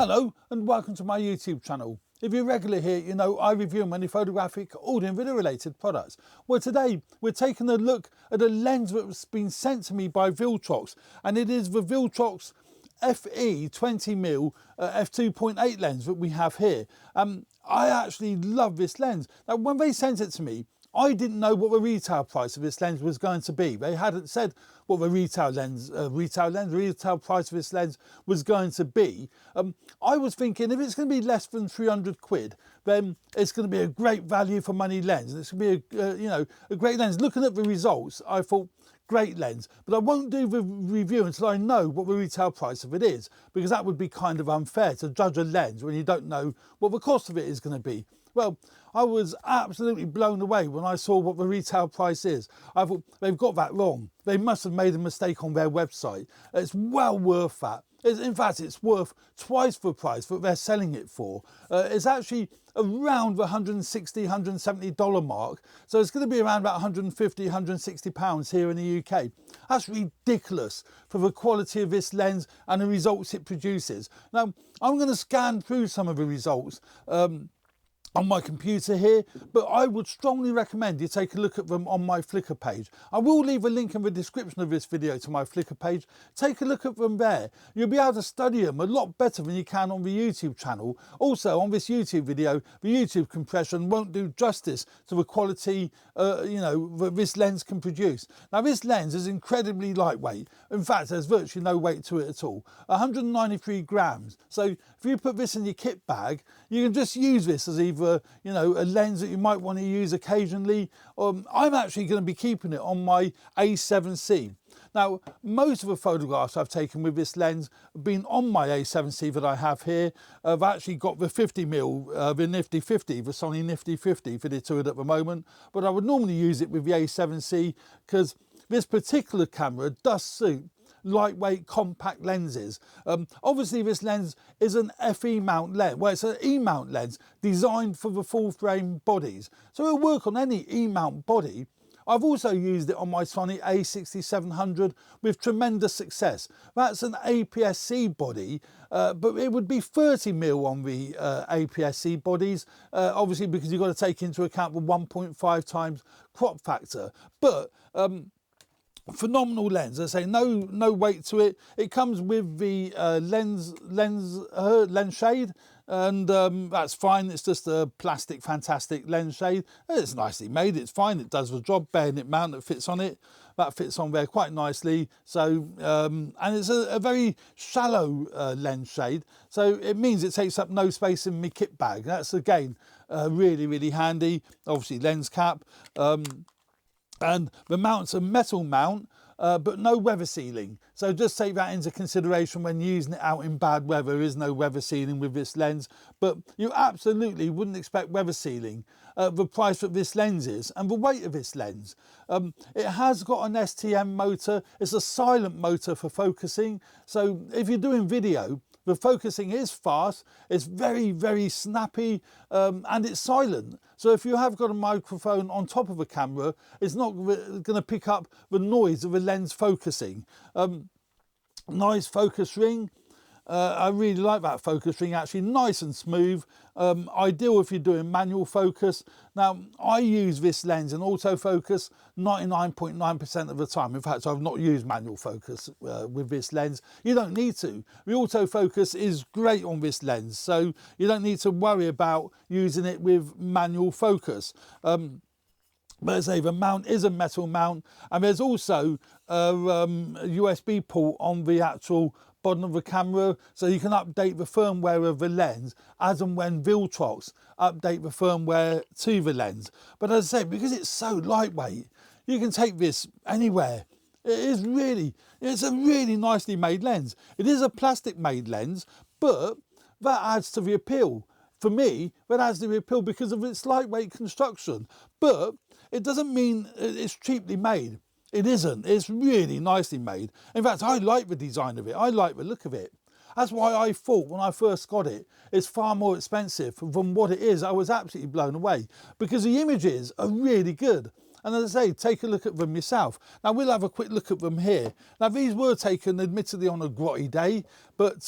Hello and welcome to my YouTube channel. If you're regular here, you know I review many photographic, audio and video related products. Well, today we're taking a look at a lens that's been sent to me by Viltrox, and it is the Viltrox FE 20mm f2.8 lens that we have here. I actually love this lens. Now, when they sent it to me, I didn't know what the retail price of this lens was going to be. They hadn't said what the retail price of this lens was going to be. I was thinking if it's going to be less than 300 quid, then it's going to be a great value for money lens. And it's going to be a great lens. Looking at the results, I thought, great lens, but I won't do the review until I know what the retail price of it is, because that would be kind of unfair to judge a lens when you don't know what the cost of it is going to be. Well, I was absolutely blown away when I saw what the retail price is. I thought, they've got that wrong. They must have made a mistake on their website. It's well worth that. In fact, it's worth twice the price that they're selling it for. It's actually around the $160, $170 mark. So it's going to be around about 150, 160 pounds here in the UK. That's ridiculous for the quality of this lens and the results it produces. Now, I'm going to scan through some of the results on my computer here, but I would strongly recommend you take a look at them on my Flickr page. I will leave a link in the description of this video to my Flickr page. Take a look at them there. You'll be able to study them a lot better than you can on the YouTube channel. Also, on this YouTube video, the YouTube compression won't do justice to the quality that this lens can produce. Now, this lens is incredibly lightweight. In fact, there's virtually no weight to it at all. 193 grams. So if you put this in your kit bag, you can just use this as either a lens that you might want to use occasionally. I'm actually going to be keeping it on my A7C. Now, most of the photographs I've taken with this lens have been on my A7C that I have here. I've actually got the 50mm, the Nifty 50, the Sony Nifty 50 fitted to it at the moment, but I would normally use it with the A7C because this particular camera does suit lightweight compact lenses. Obviously this lens is an FE mount lens, well, it's an E mount lens designed for the full frame bodies, so it'll work on any E mount body. I've also used it on my Sony A6700 with tremendous success. That's an APS-C body, but it would be 30mm on the APS-C bodies, obviously because you've got to take into account the 1.5 times crop factor. But phenomenal lens. I say no weight to it. It comes with the lens shade, and that's fine. It's just a plastic fantastic lens shade. It's nicely made. It's fine. It does the job. Bayonet mount that fits on it, that fits on there quite nicely. So and it's a very shallow lens shade, so it means it takes up no space in my kit bag. That's again really handy. Obviously lens cap. And the mount's a metal mount, but no weather sealing. So just take that into consideration when using it out in bad weather. There is no weather sealing with this lens, but you absolutely wouldn't expect weather sealing. The price that this lens is and the weight of this lens. It has got an STM motor. It's a silent motor for focusing. So if you're doing video, the focusing is fast, it's very snappy, and it's silent. So if you have got a microphone on top of a camera, it's not going to pick up the noise of the lens focusing. Nice focus ring. I really like that focus ring, actually nice and smooth. Ideal if you're doing manual focus. Now, I use this lens in autofocus 99.9% of the time. In fact, I've not used manual focus with this lens. You don't need to. The autofocus is great on this lens, so you don't need to worry about using it with manual focus. But as I say, the mount is a metal mount, and there's also a USB port on the actual bottom of the camera, so you can update the firmware of the lens as and when Viltrox update the firmware to the lens. But as I say, because it's so lightweight, you can take this anywhere. It's a really nicely made lens. It is a plastic made lens, but that adds to the appeal. For me, that adds to the appeal because of its lightweight construction. But it doesn't mean it's cheaply made. It isn't. It's really nicely made. In fact, I like the design of it. I like the look of it. That's why I thought when I first got it, it's far more expensive than what it is. I was absolutely blown away because the images are really good. And as I say, take a look at them yourself. Now, we'll have a quick look at them here. Now, these were taken admittedly on a grotty day, but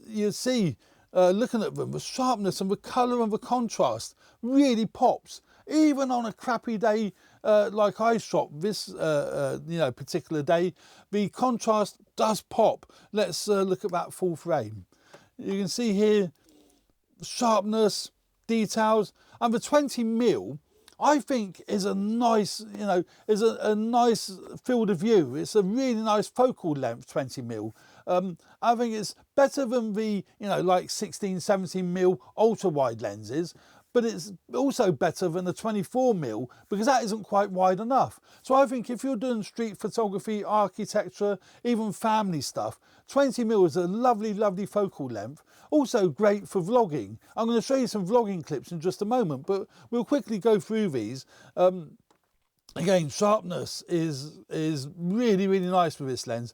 you see looking at them, the sharpness and the colour and the contrast really pops. Even on a crappy day like I shot this particular day, the contrast does pop. Let's look at that full frame. You can see here sharpness, details, and the 20mm I think is a nice, is a nice field of view. It's a really nice focal length 20mm. I think it's better than the like 16, 17mm ultra wide lenses, but it's also better than the 24mm because that isn't quite wide enough. So I think if you're doing street photography, architecture, even family stuff, 20mm is a lovely, lovely focal length. Also great for vlogging. I'm going to show you some vlogging clips in just a moment, but we'll quickly go through these. Again, sharpness is really, really nice with this lens.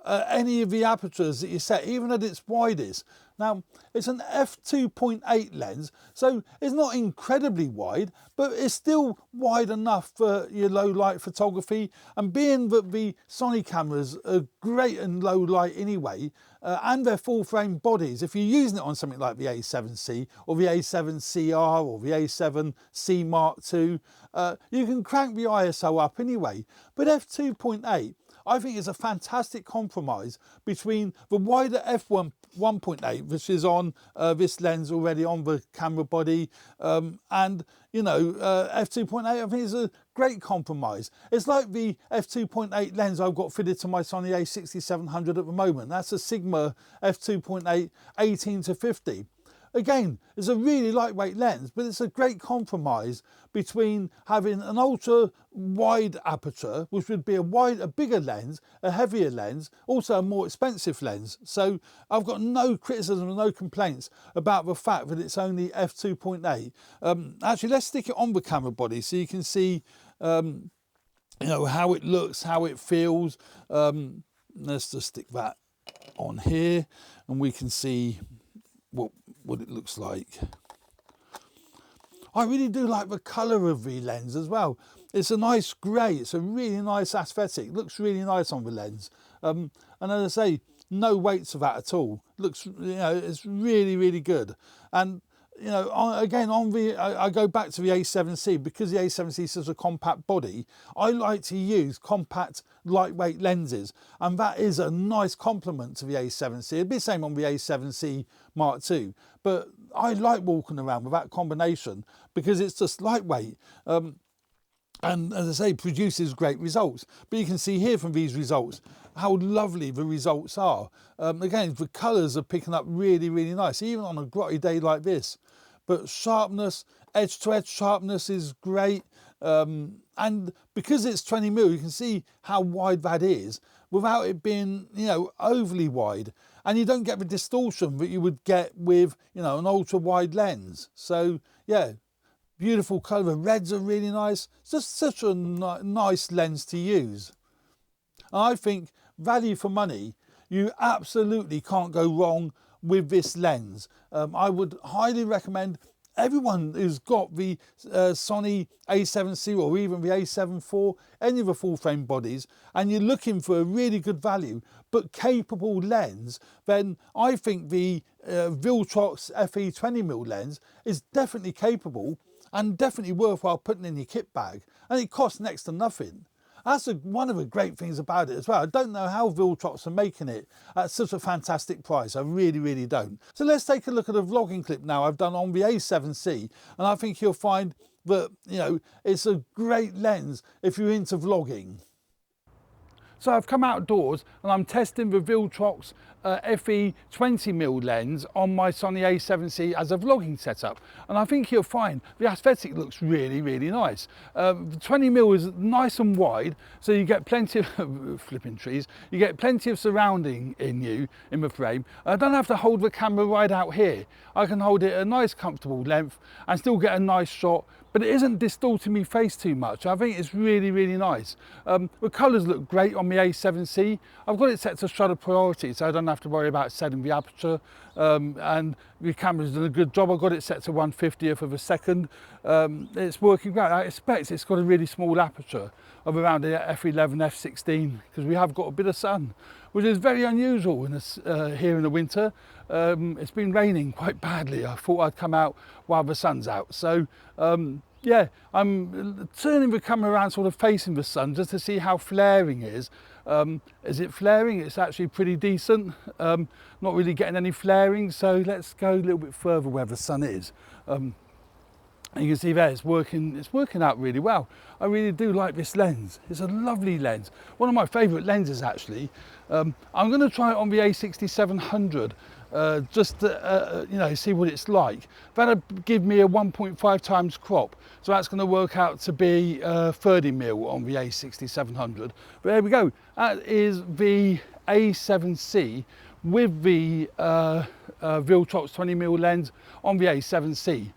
Any of the apertures that you set, even at its widest. Now, it's an f2.8 lens, so it's not incredibly wide, but it's still wide enough for your low light photography. And being that the Sony cameras are great in low light anyway, and they're full frame bodies, if you're using it on something like the A7C or the A7CR or the A7C Mark II, you can crank the ISO up anyway. But f2.8, I think is a fantastic compromise between the wider f1.8, which is on this lens already on the camera body, and f2.8 I think is a great compromise. It's like the f2.8 lens I've got fitted to my Sony a6700 at the moment. That's a Sigma f2.8 18-50. Again, it's a really lightweight lens, but it's a great compromise between having an ultra wide aperture, which would be a bigger lens, a heavier lens, also a more expensive lens. So I've got no criticism and no complaints about the fact that it's only f2.8. Actually, let's stick it on the camera body so you can see how it looks, how it feels. Let's just stick that on here and we can see what it looks like. I really do like the colour of the lens as well. It's a nice grey, it's a really nice aesthetic, looks really nice on the lens. And as I say, no weight to that at all. Looks, it's really, really good. And again, I go back to the A7C, because the A7C is such a compact body, I like to use compact, lightweight lenses, and that is a nice complement to the A7C. It'd be the same on the A7C Mark II, but I like walking around with that combination because it's just lightweight. And as I say, produces great results. But you can see here from these results how lovely the results are. Again, the colours are picking up really, really nice, even on a grotty day like this. But sharpness, edge to edge sharpness is great. And because it's 20mm, you can see how wide that is without it being, overly wide. And you don't get the distortion that you would get with, an ultra wide lens. So yeah, beautiful colour. The reds are really nice. It's just such a nice lens to use. And I think value for money, you absolutely can't go wrong with this lens. I would highly recommend everyone who's got the Sony A7C or even the A7 IV, any of the full frame bodies, and you're looking for a really good value but capable lens, then I think the Viltrox FE 20mm lens is definitely capable and definitely worthwhile putting in your kit bag, and it costs next to nothing. That's one of the great things about it as well. I don't know how Viltrox are making it at such a fantastic price. I really, really don't. So let's take a look at a vlogging clip now I've done on the A7C, and I think you'll find that, it's a great lens if you're into vlogging. So I've come outdoors and I'm testing the Viltrox FE 20mm lens on my Sony A7C as a vlogging setup, and I think you'll find the aesthetic looks really, really nice. The 20mm is nice and wide, so you get plenty of flipping trees, you get plenty of surrounding in the frame. I don't have to hold the camera right out here. I can hold it at a nice comfortable length and still get a nice shot, but it isn't distorting my face too much. I think it's really, really nice. The colours look great on the A7C. I've got it set to shutter priority, so I don't have to worry about setting the aperture, and the camera's done a good job. I've got it set to 1/50th of a second. It's working great. I expect it's got a really small aperture of around the f11, f16, because we have got a bit of sun, which is very unusual in this, here in the winter. It's been raining quite badly. I thought I'd come out while the sun's out. So yeah, I'm turning the camera around sort of facing the sun just to see how flaring it is. Is it flaring? It's actually pretty decent. Not really getting any flaring, so let's go a little bit further where the sun is. And you can see there it's working out really well. I really do like this lens. It's a lovely lens. One of my favourite lenses actually. I'm going to try it on the A6700 just to, you know, see what it's like. That'll give me a 1.5 times crop, so that's going to work out to be 30mm on the A6700. But there we go. That is the A7C with the Viltrox 20mm lens on the A7C.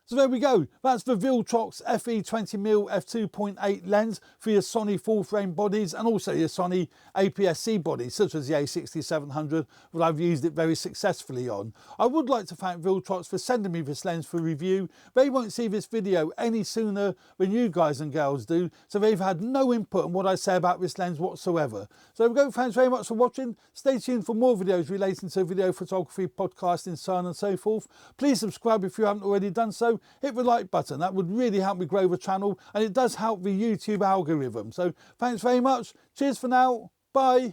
So there we go, that's the Viltrox FE 20mm f2.8 lens for your Sony full frame bodies and also your Sony APS-C bodies such as the A6700 that I've used it very successfully on. I would like to thank Viltrox for sending me this lens for review. They won't see this video any sooner than you guys and girls do, so they've had no input on what I say about this lens whatsoever. So there we go, thanks very much for watching. Stay tuned for more videos relating to video photography, podcasting, so on and so forth. Please subscribe if you haven't already done so. Hit the like button, that would really help me grow the channel, and it does help the YouTube algorithm. So thanks very much, cheers for now, bye.